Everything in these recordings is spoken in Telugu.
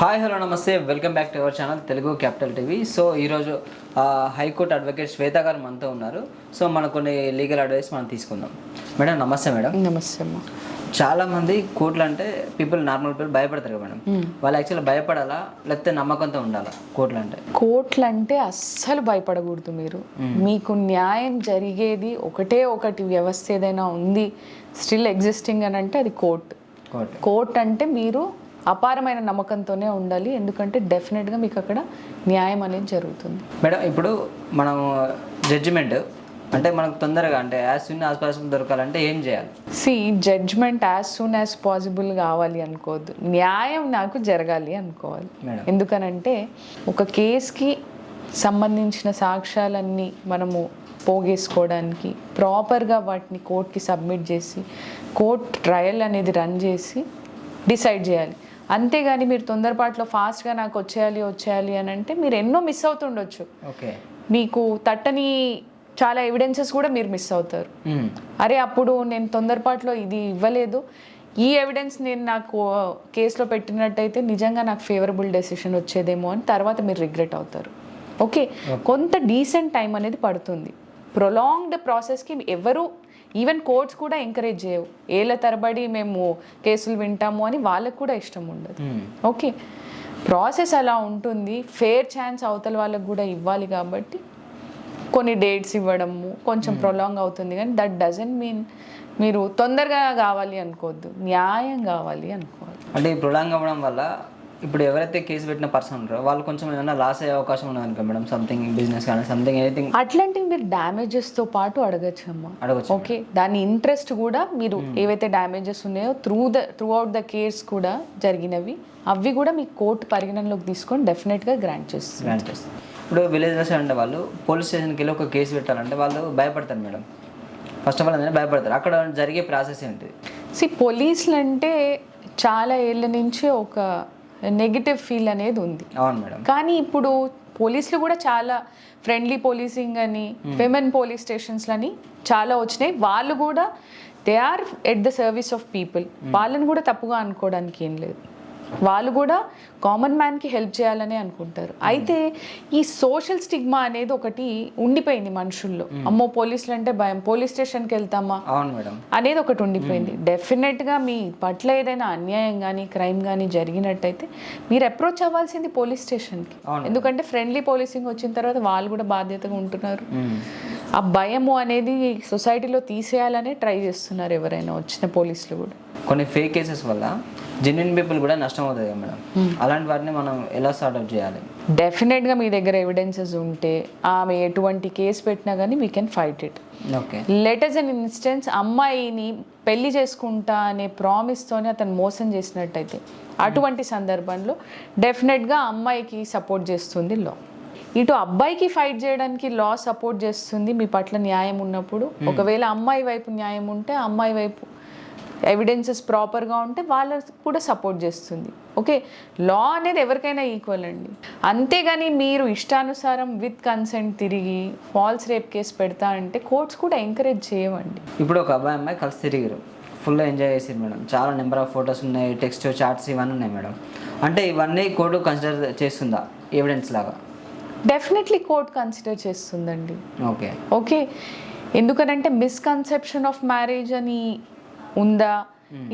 హాయ్ హలో నమస్తే, welcome back to our channel Telugu capital TV. So ఈరోజు హైకోర్టు అడ్వకేట్ శ్వేత గారు మనతో ఉన్నారు. సో మన కొన్ని లీగల్ అడ్వైస్ మనం తీసుకుందాం. మేడం నమస్తే. మేడం నమస్తే అమ్మా. చాలామంది కోర్టులు అంటే నార్మల్ పీపుల్ భయపడతారు కదా మేడం. వాళ్ళు యాక్చువల్లీ భయపడాలా లేకపోతే నమ్మకంతో ఉండాలా కోర్టులు అంటే అస్సలు భయపడకూడదు. మీకు న్యాయం జరిగేది ఒకటి వ్యవస్థ ఏదైనా ఉంది స్టిల్ ఎగ్జిస్టింగ్ అని అంటే అది కోర్ట్ అంటే మీరు అపారమైన నమ్మకంతోనే ఉండాలి. ఎందుకంటే డెఫినెట్గా మీకు అక్కడ న్యాయం అనేది జరుగుతుంది. మేడం ఇప్పుడు మనం జడ్జిమెంట్ అంటే మనకు తొందరగా అంటే యాజ్ సూన్ యాజ్ పాసిబుల్ దొరకాలంటే ఏం చేయాలి? Judgement as soon as possible కావాలి అనుకోవద్దు, న్యాయం నాకు జరగాలి అనుకోవాలి. ఎందుకనంటే ఒక కేసుకి సంబంధించిన సాక్ష్యాలన్నీ మనము పోగేసుకోవడానికి ప్రాపర్గా వాటిని కోర్టుకి సబ్మిట్ చేసి కోర్ట్ ట్రయల్ అనేది రన్ చేసి డిసైడ్ చేయాలి. అంతేగాని మీరు తొందరపాటులో ఫాస్ట్గా నాకు వచ్చేయాలి అని అంటే మీరు ఎన్నో మిస్ అవుతుండొచ్చు. మీకు తట్టని చాలా ఎవిడెన్సెస్ కూడా మీరు మిస్ అవుతారు. అరే అప్పుడు నేను తొందరపాటులో ఇది ఇవ్వలేదు, ఈ ఎవిడెన్స్ నేను నాకు కేసులో పెట్టినట్టయితే నిజంగా నాకు ఫేవరబుల్ డెసిషన్ వచ్చేదేమో అని తర్వాత మీరు రిగ్రెట్ అవుతారు. కొంత డీసెంట్ టైం అనేది పడుతుంది. ప్రొలాంగ్డ్ ప్రాసెస్కి ఎవరు ఈవెన్ కోర్ట్స్ కూడా ఎంకరేజ్ చేయవు. ఏళ్ళ తరబడి మేము కేసులు వింటాము అని వాళ్ళకు కూడా ఇష్టం ఉండదు. ప్రాసెస్ అలా ఉంటుంది. ఫేర్ ఛాన్స్ అవతల వాళ్ళకు కూడా ఇవ్వాలి కాబట్టి కొన్ని డేట్స్ ఇవ్వడము కొంచెం ప్రొలాంగ్ అవుతుంది. కానీ దట్ డజంట్ మీన్ మీరు తొందరగా కావాలి అనుకోవద్దు, న్యాయం కావాలి అనుకోవాలి. అంటే ఈ ప్రొలాంగ్ అవ్వడం వల్ల ఇప్పుడు ఎవరైతే కేసు పెట్టిన పర్సన్ ఉంటారో వాళ్ళు కొంచెం ఏమైనా లాస్ అయ్యే అవకాశం ఉన్నది అనుకో మేడం, సంథింగ్ బిజినెస్ కానీ సంథింగ్ ఎనీథింగ్ అట్లాంటివి మీరు డ్యామేజెస్తో పాటు అడగచ్చు. దాని ఇంట్రెస్ట్ కూడా మీరు ఏవైతే డ్యామేజెస్ ఉన్నాయో త్రూ అవుట్ ద కేస్ కూడా జరిగినవి అవి కూడా మీ కోర్టు పరిగణనలోకి తీసుకొని డెఫినెట్గా గ్రాంట్ చేస్తుంది. ఇప్పుడు విలేజెస్ అంటే వాళ్ళు పోలీస్ స్టేషన్కి వెళ్ళి ఒక కేసు పెట్టాలంటే వాళ్ళు భయపడతారు మేడం. ఫస్ట్ ఆఫ్ ఆల్ అనేది భయపడతారు. అక్కడ జరిగే ప్రాసెస్ ఏంటి? పోలీసులు అంటే చాలా ఏళ్ళ నుంచి ఒక నెగిటివ్ ఫీల్ అనేది ఉంది. అవును మేడం. కానీ ఇప్పుడు పోలీసులు కూడా చాలా ఫ్రెండ్లీ పోలీసింగ్ అని విమెన్ పోలీస్ స్టేషన్స్ అని చాలా వచ్చినాయి. వాళ్ళు కూడా they are at the service of people. వాళ్ళని కూడా తప్పుగా అనుకోవడానికి ఏం లేదు. వాళ్ళు కూడా కామన్ మ్యాన్కి హెల్ప్ చేయాలని అనుకుంటారు. అయితే ఈ సోషల్ స్టిగ్మా అనేది ఒకటి ఉండిపోయింది మనుషుల్లో. అమ్మో పోలీసులు అంటే భయం, పోలీస్ స్టేషన్కి వెళ్తామా అనేది ఒకటి ఉండిపోయింది. డెఫినెట్గా మీ పట్ల ఏదైనా అన్యాయం కానీ క్రైమ్ కానీ జరిగినట్టయితే మీరు అప్రోచ్ అవ్వాల్సింది పోలీస్ స్టేషన్కి. ఎందుకంటే ఫ్రెండ్లీ పోలీసింగ్ వచ్చిన తర్వాత వాళ్ళు కూడా బాధ్యతగా ఉంటున్నారు. ఆ భయము అనేది సొసైటీలో తీసేయాలనే ట్రై చేస్తున్నారు ఎవరైనా వచ్చిన పోలీసులు కూడా. కొన్ని ఫేక్ కేసెస్ వల్ల జెన్యున్ పీపుల్ కూడా నష్టం అవుతుంది కదా మేడం. అలాంటి వాటిని మనం ఎలా సార్ట్ అవుట్ చేయాలి? డెఫినెట్గా మీ దగ్గర ఎవిడెన్సెస్ ఉంటే ఆమె ఎటువంటి కేసు పెట్టినా కానీ we can fight it. Let us an instance అమ్మాయిని పెళ్లి చేసుకుంటా అనే ప్రామిస్తోనే అతను మోసం చేసినట్టయితే అటువంటి సందర్భంలో డెఫినెట్గా అమ్మాయికి సపోర్ట్ చేస్తుంది లా. ఇటు అబ్బాయికి ఫైట్ చేయడానికి లా సపోర్ట్ చేస్తుంది మీ పట్ల న్యాయం ఉన్నప్పుడు. ఒకవేళ అమ్మాయి వైపు న్యాయం ఉంటే అమ్మాయి వైపు ఎవిడెన్సెస్ ప్రాపర్గా ఉంటే వాళ్ళకు కూడా సపోర్ట్ చేస్తుంది. లా అనేది ఎవరికైనా ఈక్వల్ అండి. అంతేగాని మీరు ఇష్టానుసారం విత్ కన్సెంట్ తిరిగి ఫాల్స్ రేప్ కేసు పెడతా అంటే కోర్ట్స్ కూడా ఎంకరేజ్ చేయవండి. ఇప్పుడు ఒక అబ్బాయి అమ్మాయి కలిసి తిరిగారు, ఫుల్ ఎంజాయ్ చేసారు మేడం. చాలా నెంబర్ ఆఫ్ ఫొటోస్ ఉన్నాయి, టెక్స్ట్ చాట్స్ ఇవన్నీ ఉన్నాయి మేడం. అంటే ఇవన్నీ కోర్టు కన్సిడర్ చేస్తుందా ఎవిడెన్స్ లాగా? డెఫినెట్లీ కోర్ట్ కన్సిడర్ చేస్తుందండి. ఎందుకనంటే మిస్కన్సెప్షన్ ఆఫ్ మ్యారేజ్ అని ఉందా,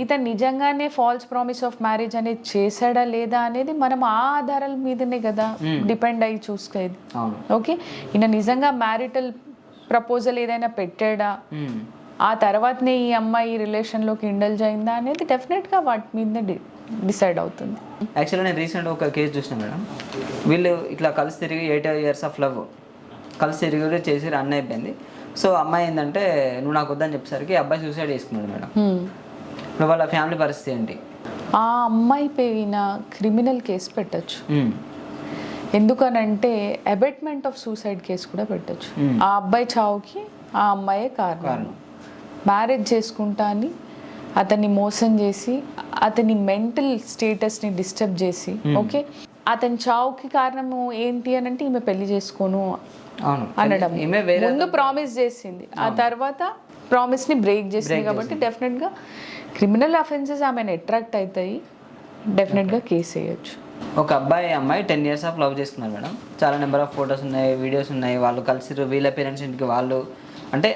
ఇతను నిజంగానే ఫాల్స్ ప్రామిస్ ఆఫ్ మ్యారేజ్ అనేది చేశాడా లేదా అనేది మనం ఆ ఆధారాల మీదనే కదా డిపెండ్ అయ్యి చూసుకునేది. ఈయన నిజంగా మ్యారిటల్ ప్రపోజల్ ఏదైనా పెట్టాడా, ఆ తర్వాతనే ఈ అమ్మాయి రిలేషన్లోకి ఇండల్జ్ అయిందా అనేది డెఫినెట్గా వాటి మీదనే డిసైడ్ అవుతుంది. యాక్చువల్గా నేను రీసెంట్గా ఒక కేసు చూసిన మేడం. వీళ్ళు ఇట్లా కలిసి తిరిగి 8 years ఆఫ్ లవ్ కలిసి తిరిగి చేసి రన్ అయిపోయింది. సో అమ్మాయి ఏంటంటే నువ్వు నాకు వద్దని చెప్పేసరికి అబ్బాయి సూసైడ్ చేసుకున్నాడు మేడం. ఇప్పుడు వాళ్ళ ఫ్యామిలీ పరిస్థితి ఏంటి? ఆ అమ్మాయి పైన క్రిమినల్ కేసు పెట్టచ్చు. ఎందుకనంటే అబెట్మెంట్ ఆఫ్ సూసైడ్ కేసు కూడా పెట్టచ్చు. ఆ అబ్బాయి చావుకి ఆ అమ్మాయే కారణం. మ్యారేజ్ చేసుకుంటా అని అతన్ని మోసం చేసి అతని మెంటల్ స్టేటస్ని డిస్టర్బ్ చేసి అతని చావుకి కారణము ఏంటి అని అంటే ఈమె పెళ్లి చేసుకోను అనడం. ముందు ప్రామిస్ చేసింది, ఆ తర్వాత ప్రామిస్ని బ్రేక్ చేసింది. కాబట్టి డెఫినెట్గా క్రిమినల్ అఫెన్సెస్ ఆమెను అట్రాక్ట్ అవుతాయి, డెఫినెట్గా కేసు వేయచ్చు. ఒక అమ్మాయి 10 ఇయర్స్ ఆఫ్ లవ్ చేసుకున్నారు మేడం. చాలా నెంబర్ ఆఫ్ ఫొటోస్ ఉన్నాయి, వీడియోస్ ఉన్నాయి. వాళ్ళు కలిసి వీళ్ళ పేరెంట్స్ ఇంటికి వాళ్ళు అంటే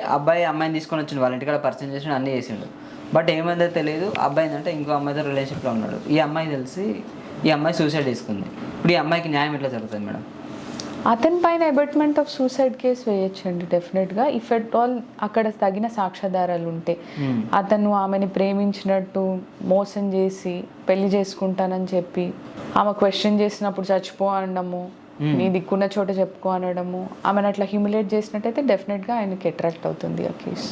అమ్మాయిని తీసుకొని వచ్చిండు, వాళ్ళ ఇంటికాడ పరిచయం చేసిండు, అన్నీ చేసిండు. బట్ ఏమైందో తెలియదు. అబ్బాయి ఏంటంటే ఇంకో అమ్మాయితో రిలేషన్షిప్లో ఉన్నాడు. ఈ అమ్మాయి తెలిసి ఈ అమ్మాయి సూసైడ్ చేసుకుంది. ఇప్పుడు ఈ అమ్మాయికి న్యాయం ఎట్లా జరుగుతుంది మేడం? అతని పైన అబెట్మెంట్ ఆఫ్ సూసైడ్ కేసు వేయొచ్చండి డెఫినెట్గా, ఇఫ్ ఎట్ ఆల్ అక్కడ తగిన సాక్ష్యాధారాలు ఉంటే. అతను ఆమెని ప్రేమించినట్టు మోసం చేసి పెళ్లి చేసుకుంటానని చెప్పి ఆమె క్వశ్చన్ చేసినప్పుడు చచ్చిపో అనడము, నీ దిక్కున్న చోట చెప్పుకో అనడము, ఆమెను అట్లా హ్యూమిలేట్ చేసినట్టయితే డెఫినెట్గా ఆయనకి అట్రాక్ట్ అవుతుంది ఆ కేసు.